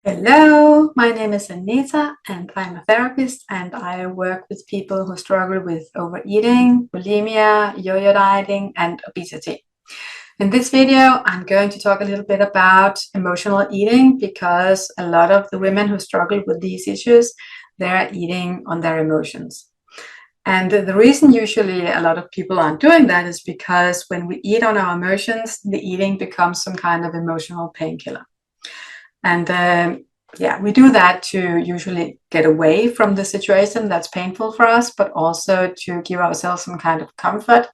Hello, my name is Anita and I'm a therapist and I work with people who struggle with overeating, bulimia, yo-yo dieting and obesity. In this video, I'm going to talk a little bit about emotional eating because a lot of the women who struggle with these issues, they're eating on their emotions. And the reason usually a lot of people aren't doing that is because when we eat on our emotions, the eating becomes some kind of emotional painkiller. And yeah, we do that to usually get away from the situation that's painful for us, but also to give ourselves some kind of comfort,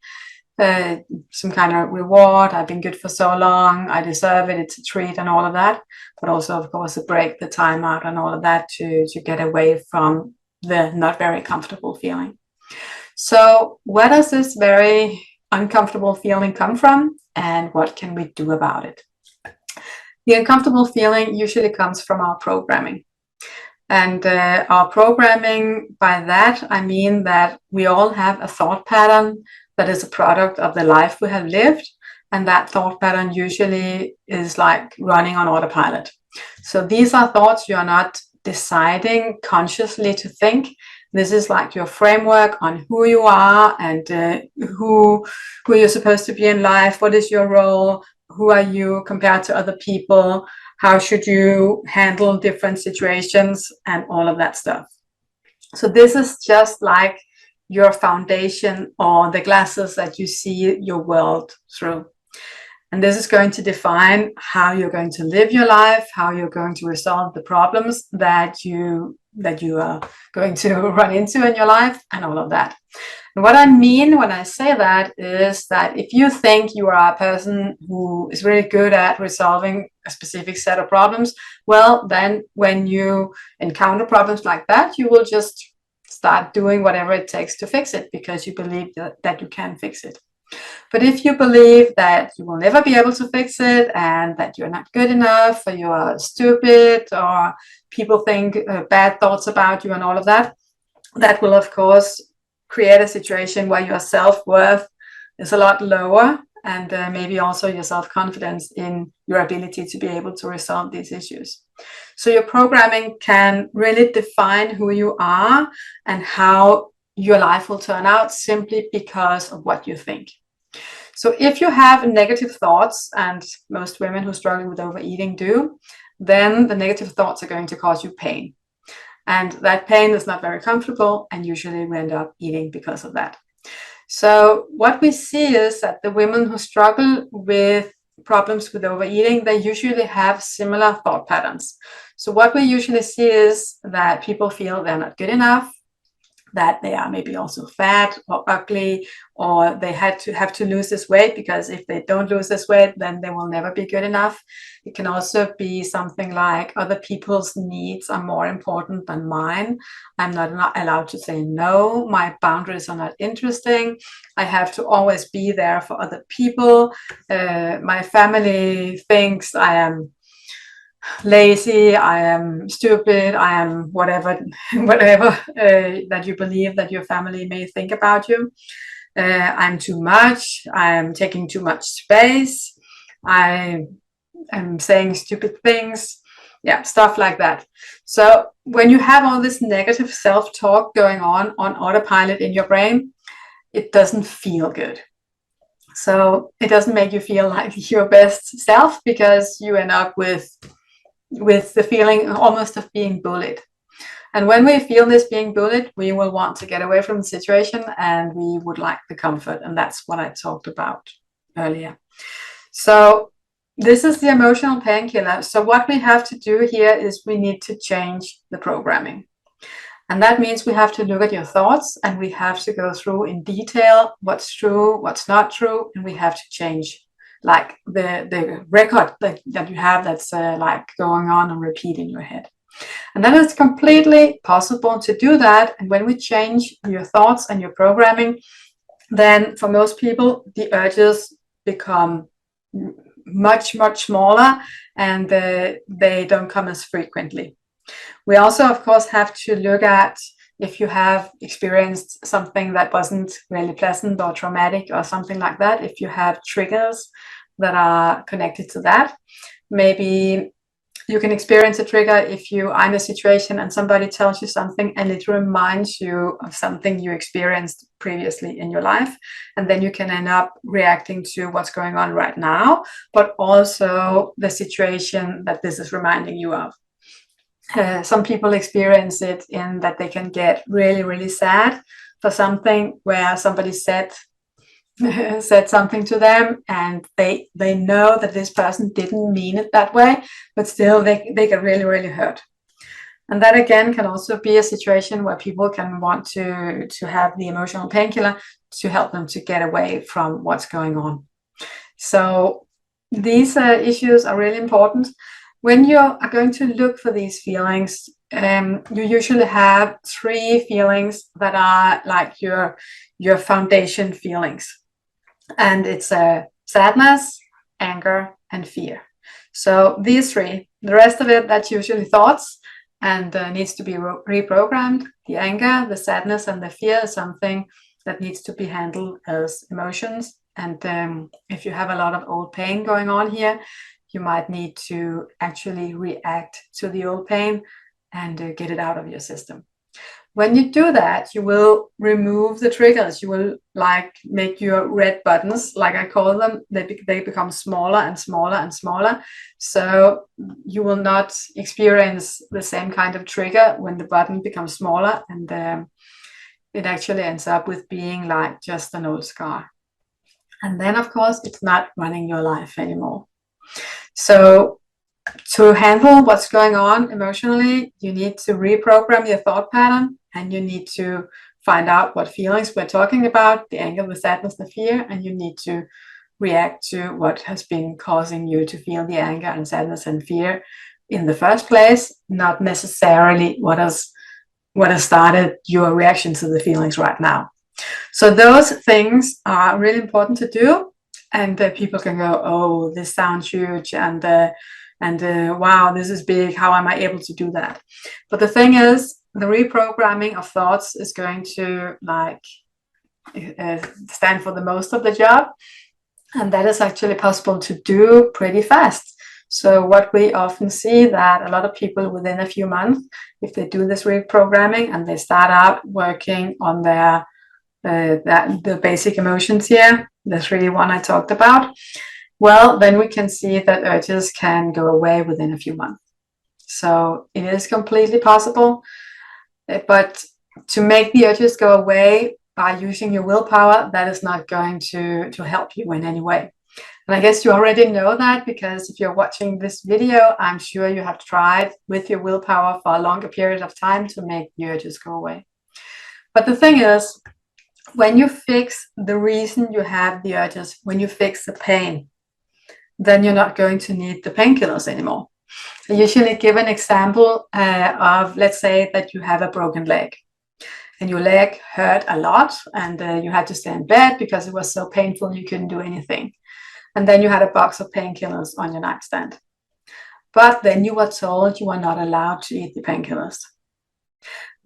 some kind of reward. I've been good for so long, I deserve it, it's a treat and all of that. But also, of course, a break, the time out and all of that to get away from the not very comfortable feeling. So where does this very uncomfortable feeling come from and what can we do about it? The uncomfortable feeling usually comes from our programming. And our programming, by that, I mean that we all have a thought pattern that is a product of the life we have lived. And that thought pattern usually is like running on autopilot. So these are thoughts you are not deciding consciously to think. This is like your framework on who you are and who you're supposed to be in life. What is your role? Who are you compared to other people? How should you handle different situations and all of that stuff? So this is just like your foundation or the glasses that you see your world through. And this is going to define how you're going to live your life, how you're going to resolve the problems that you are going to run into in your life and all of that. And what I mean when I say that is that if you think you are a person who is really good at resolving a specific set of problems, well, then when you encounter problems like that, you will just start doing whatever it takes to fix it because you believe that you can fix it. But if you believe that you will never be able to fix it and that you're not good enough or you are stupid or people think bad thoughts about you and all of that, that will, of course, create a situation where your self-worth is a lot lower and maybe also your self-confidence in your ability to be able to resolve these issues. So your programming can really define who you are and how your life will turn out simply because of what you think. So if you have negative thoughts, and most women who struggle with overeating do, then the negative thoughts are going to cause you pain. And that pain is not very comfortable, and usually we end up eating because of that. So what we see is that the women who struggle with problems with overeating, they usually have similar thought patterns. So what we usually see is that people feel they're not good enough, that they are maybe also fat or ugly, or they have to lose this weight because if they don't lose this weight, then they will never be good enough. It can also be something like other people's needs are more important than mine. I'm not allowed to say no. My boundaries are not interesting. I have to always be there for other people. My family thinks I am lazy, I am stupid, I am whatever that you believe that your family may think about you. I'm too much, I am taking too much space, I am saying stupid things, yeah, stuff like that. So when you have all this negative self-talk going on autopilot in your brain, it doesn't feel good. So it doesn't make you feel like your best self because you end up with the feeling almost of being bullied. And when we feel this being bullied, we will want to get away from the situation and we would like the comfort. And that's what I talked about earlier. So this is the emotional painkiller. So what we have to do here is we need to change the programming. And that means we have to look at your thoughts and we have to go through in detail what's true, what's not true, and we have to change like the record that you have that's like going on and repeat in your head. And then it's completely possible to do that. And when we change your thoughts and your programming, then for most people, the urges become much, much smaller and they don't come as frequently. We also, of course, have to look at if you have experienced something that wasn't really pleasant or traumatic or something like that, if you have triggers that are connected to that, maybe You can experience a trigger if you are in a situation and somebody tells you something and it reminds you of something you experienced previously in your life. And then you can end up reacting to what's going on right now, but also the situation that this is reminding you of. Some people experience it in that they can get really, really sad for something where somebody said something to them and they know that this person didn't mean it that way, but still they get really, really hurt. And that again can also be a situation where people can want to have the emotional painkiller to help them to get away from what's going on. So these issues are really important. When you are going to look for these feelings, you usually have 3 feelings that are like your foundation feelings. And it's sadness, anger, and fear. So these 3, the rest of it, that's usually thoughts and needs to be reprogrammed. The anger, the sadness, and the fear is something that needs to be handled as emotions. And if you have a lot of old pain going on here, you might need to actually react to the old pain and get it out of your system. When you do that, you will remove the triggers. You will like make your red buttons, like I call them, they become smaller and smaller and smaller. So you will not experience the same kind of trigger when the button becomes smaller, and it actually ends up with being like just an old scar. And then, of course, it's not running your life anymore. So to handle what's going on emotionally, you need to reprogram your thought pattern, and you need to find out what feelings we're talking about, the anger, the sadness, the fear, and you need to react to what has been causing you to feel the anger and sadness and fear in the first place, not necessarily what has started your reaction to the feelings right now. So those things are really important to do, and people can go, oh, this sounds huge, and wow, this is big, how am I able to do that? But the thing is, the reprogramming of thoughts is going to like stand for the most of the job, and that is actually possible to do pretty fast. So what we often see that a lot of people within a few months, if they do this reprogramming and they start out working on their the basic emotions here, the 3 one I talked about, well, then we can see that urges can go away within a few months. So it is completely possible, but to make the urges go away by using your willpower, that is not going to help you in any way. And I guess you already know that, because if you're watching this video, I'm sure you have tried with your willpower for a longer period of time to make the urges go away. But the thing is, when you fix the reason you have the urges, when you fix the pain, then you're not going to need the painkillers anymore. I usually give an example of, let's say that you have a broken leg and your leg hurt a lot, and you had to stay in bed because it was so painful you couldn't do anything. And then you had a box of painkillers on your nightstand. But then you were told you were not allowed to eat the painkillers.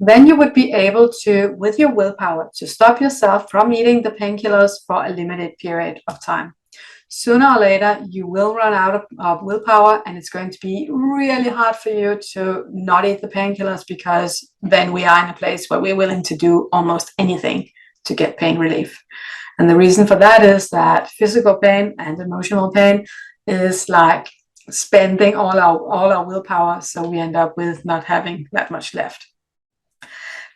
Then you would be able to, with your willpower, to stop yourself from eating the painkillers for a limited period of time. Sooner or later, you will run out of willpower, and it's going to be really hard for you to not eat the painkillers, because then we are in a place where we're willing to do almost anything to get pain relief. And the reason for that is that physical pain and emotional pain is like spending all our willpower, so we end up with not having that much left.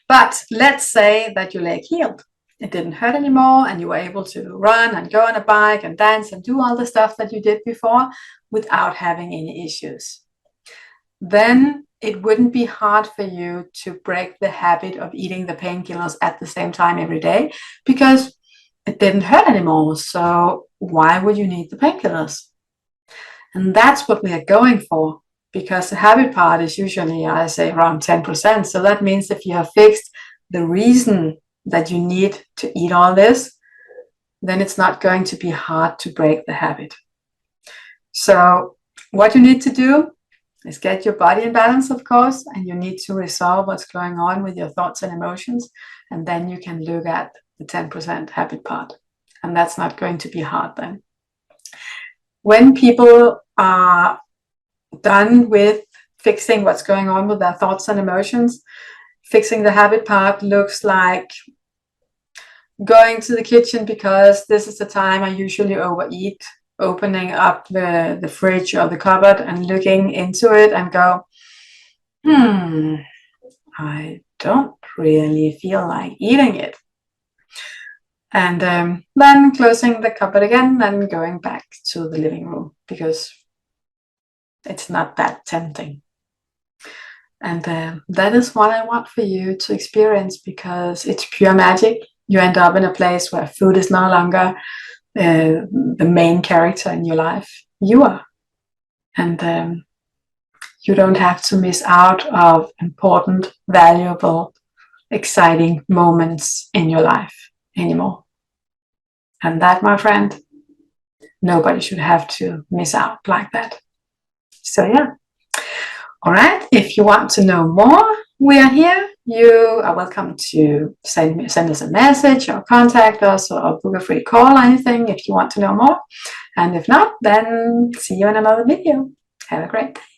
But let's say that your leg healed. It didn't hurt anymore, and you were able to run and go on a bike and dance and do all the stuff that you did before without having any issues. Then it wouldn't be hard for you to break the habit of eating the painkillers at the same time every day, because it didn't hurt anymore. So why would you need the painkillers? And that's what we are going for, because the habit part is usually, I say, around 10%. So that means if you have fixed the reason that you need to eat all this, then it's not going to be hard to break the habit. So what you need to do is get your body in balance, of course, and you need to resolve what's going on with your thoughts and emotions, and then you can look at the 10% habit part, and that's not going to be hard then. When people are done with fixing what's going on with their thoughts and emotions. Fixing the habit part looks like going to the kitchen because this is the time I usually overeat, opening up the fridge or the cupboard and looking into it and go, I don't really feel like eating it. And then closing the cupboard again and going back to the living room because it's not that tempting. And that is what I want for you to experience, because it's pure magic. You end up in a place where food is no longer the main character in your life. You are. And you don't have to miss out of important, valuable, exciting moments in your life anymore. And that, my friend, nobody should have to miss out like that. So yeah. All right. If you want to know more, we are here. You are welcome to send us a message or contact us or book a free call or anything if you want to know more. And if not, then see you in another video. Have a great day.